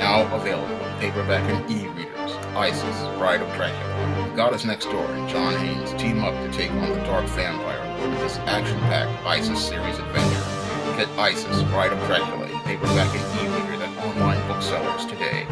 Now available in paperback and e-readers. Isis, Bride of Dracula. The Goddess Next Door and John Haynes team up to take on the Dark Vampire Lord in this action-packed Isis series adventure. Get Isis, Bride of Dracula in paperback and e-readers at online booksellers today.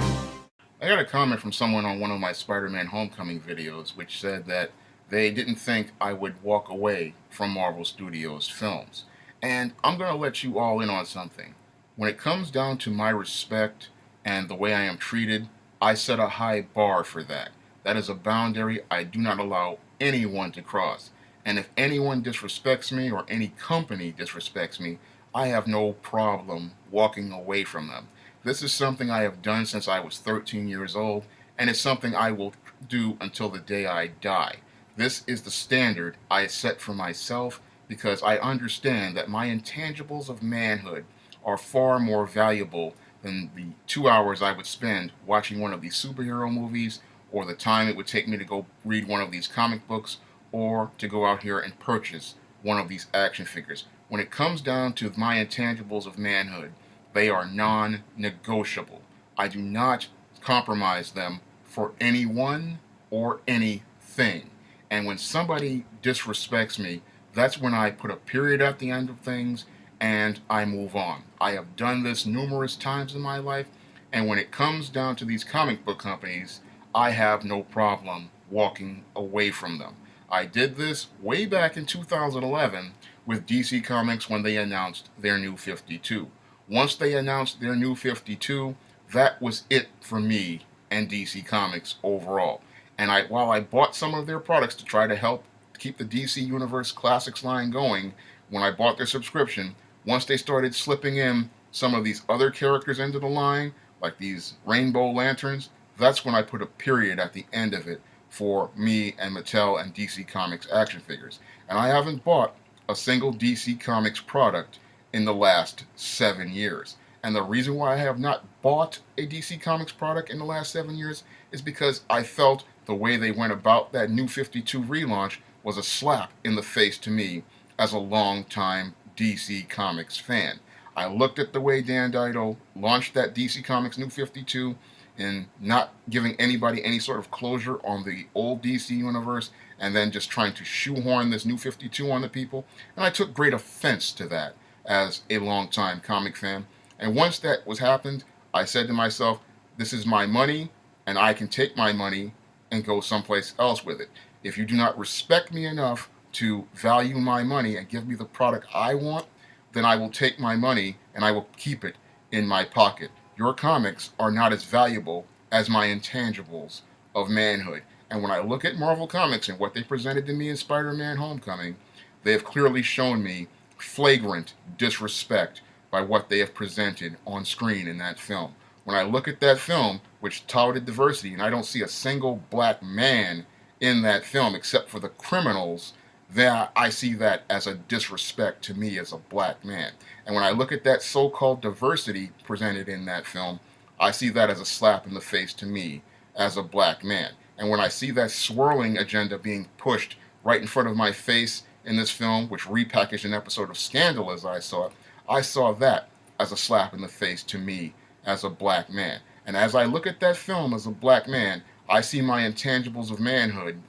I got a comment from someone on one of my Spider-Man Homecoming videos which said that they didn't think I would walk away from Marvel Studios films. And I'm going to let you all in on something. When it comes down to my respect and the way I am treated, I set a high bar for that. That is a boundary I do not allow anyone to cross. And if anyone disrespects me or any company disrespects me, I have no problem walking away from them. This is something I have done since I was 13 years old, and it's something I will do until the day I die. This is the standard I set for myself because I understand that my intangibles of manhood are far more valuable than the 2 hours I would spend watching one of these superhero movies, or the time it would take me to go read one of these comic books, or to go out here and purchase one of these action figures. When it comes down to my intangibles of manhood, they are non-negotiable. I do not compromise them for anyone or anything. And when somebody disrespects me, that's when I put a period at the end of things and I move on. I have done this numerous times in my life, and when it comes down to these comic book companies, I have no problem walking away from them. I did this way back in 2011 with DC Comics when they announced their New 52. Once they announced their New 52, that was it for me and DC Comics overall. And while I bought some of their products to try to help keep the DC Universe Classics line going, when I bought their subscription, once they started slipping in some of these other characters into the line, like these Rainbow Lanterns, that's when I put a period at the end of it for me and Mattel and DC Comics action figures. And I haven't bought a single DC Comics product in the last 7 years. And the reason why I have not bought a DC Comics product in the last 7 years is because I felt the way they went about that New 52 relaunch was a slap in the face to me as a long-time DC Comics fan. I looked at the way Dan Dido launched that DC Comics New 52 and not giving anybody any sort of closure on the old DC universe, and then just trying to shoehorn this New 52 on the people. And I took great offense to that as a longtime comic fan. And once that was happened, I said to myself, this is my money, and I can take my money and go someplace else with it. If you do not respect me enough to value my money and give me the product I want, then I will take my money and I will keep it in my pocket. Your comics are not as valuable as my intangibles of manhood. And when I look at Marvel Comics and what they presented to me in Spider-Man Homecoming, they have clearly shown me flagrant disrespect by what they have presented on screen in that film. When I look at that film, which touted diversity, and I don't see a single black man in that film except for the criminals, then I see that as a disrespect to me as a black man. And when I look at that so-called diversity presented in that film, I see that as a slap in the face to me as a black man. And when I see that swirling agenda being pushed right in front of my face in this film, which repackaged an episode of Scandal as I saw that as a slap in the face to me as a black man. And as I look at that film as a black man, I see my intangibles of manhood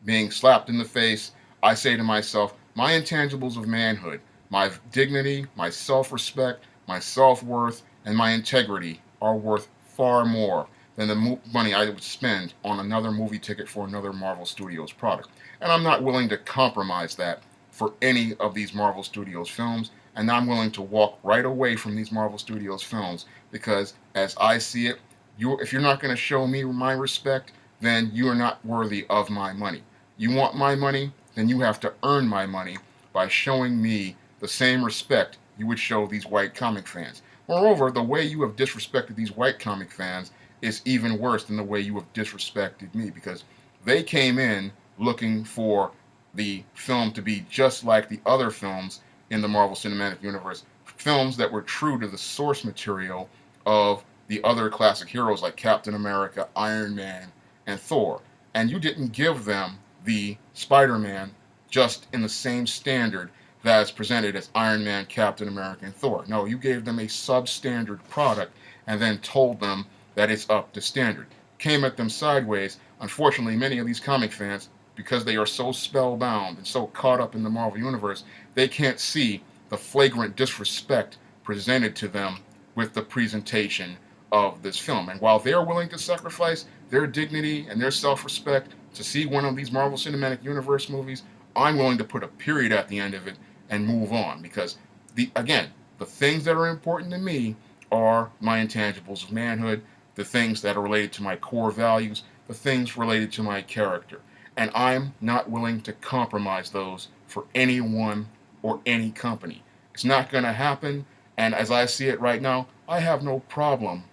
being slapped in the face. I say to myself, my intangibles of manhood, my dignity, my self-respect, my self-worth, and my integrity are worth far more than the money I would spend on another movie ticket for another Marvel Studios product. And I'm not willing to compromise that for any of these Marvel Studios films, and I'm willing to walk right away from these Marvel Studios films because, as I see it, if you're not going to show me my respect, then you are not worthy of my money. You want my money, then you have to earn my money by showing me the same respect you would show these white comic fans. Moreover, the way you have disrespected these white comic fans is even worse than the way you have disrespected me, because they came in looking for the film to be just like the other films in the Marvel Cinematic Universe, films that were true to the source material of the other classic heroes like Captain America, Iron Man, and Thor. And you didn't give them the Spider-Man just in the same standard that is presented as Iron Man, Captain America, and Thor. No, you gave them a substandard product and then told them that it's up to standard. Came at them sideways. Unfortunately, many of these comic fans, because they are so spellbound and so caught up in the Marvel Universe, they can't see the flagrant disrespect presented to them with the presentation of this film. And while they're willing to sacrifice their dignity and their self-respect to see one of these Marvel Cinematic Universe movies, I'm willing to put a period at the end of it and move on, because the things that are important to me are my intangibles of manhood, the things that are related to my core values, the things related to my character. And I'm not willing to compromise those for anyone or any company. It's not going to happen. And as I see it right now, I have no problem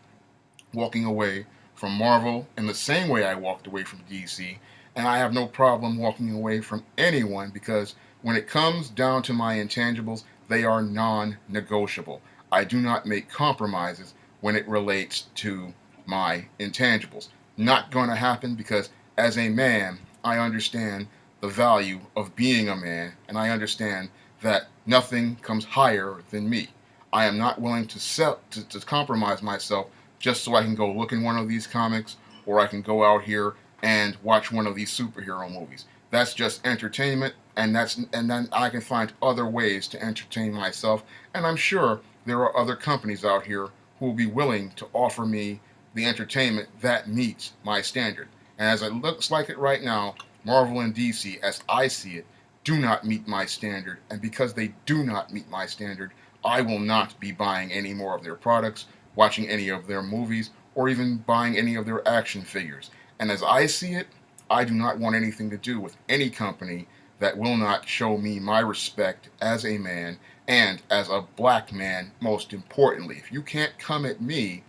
walking away from Marvel in the same way I walked away from DC. And I have no problem walking away from anyone, because when it comes down to my intangibles, they are non negotiable. I do not make compromises when it relates to my intangibles. Not going to happen, because as a man, I understand the value of being a man, and I understand that nothing comes higher than me. I am not willing to compromise myself just so I can go look in one of these comics, or I can go out here and watch one of these superhero movies. That's just entertainment, and then I can find other ways to entertain myself. And I'm sure there are other companies out here who will be willing to offer me the entertainment that meets my standard. And as it looks like it right now, Marvel and DC, as I see it, do not meet my standard. And because they do not meet my standard, I will not be buying any more of their products, watching any of their movies, or even buying any of their action figures. And as I see it, I do not want anything to do with any company that will not show me my respect as a man, and as a black man, most importantly. If you can't come at me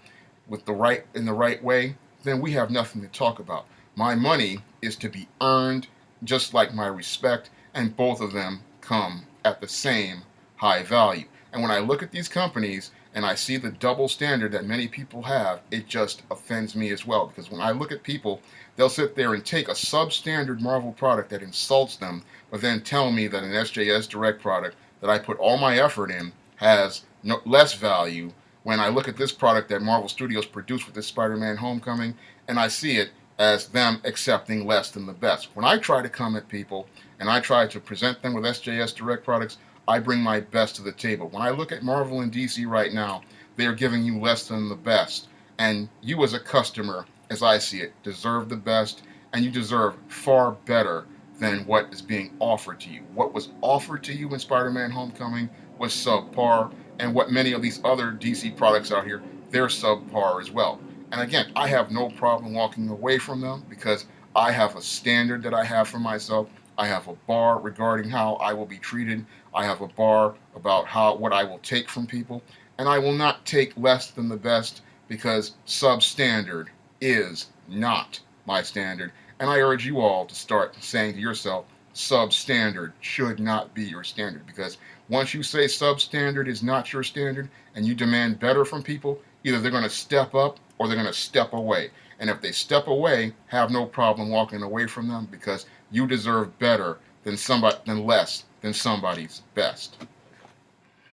in the right way, then we have nothing to talk about. My money is to be earned, just like my respect, and both of them come at the same high value. And when I look at these companies and I see the double standard that many people have, it just offends me as well. Because when I look at people, they'll sit there and take a substandard Marvel product that insults them, but then tell me that an SJS Direct product that I put all my effort in has less value. When I look at this product that Marvel Studios produced with this Spider-Man Homecoming, and I see it as them accepting less than the best. When I try to come at people and I try to present them with SJS Direct products, I bring my best to the table. When I look at Marvel and DC right now, they are giving you less than the best. And you as a customer, as I see it, deserve the best, and you deserve far better than what is being offered to you. What was offered to you in Spider-Man Homecoming was subpar, and what many of these other DC products out here, they're subpar as well. And again, I have no problem walking away from them, because I have a standard that I have for myself. I have a bar regarding how I will be treated. I have a bar about what I will take from people. And I will not take less than the best, because substandard is not my standard. And I urge you all to start saying to yourself, substandard should not be your standard. Because once you say substandard is not your standard and you demand better from people, either they're going to step up or they're going to step away. And if they step away, have no problem walking away from them, because you deserve better than less than somebody's best.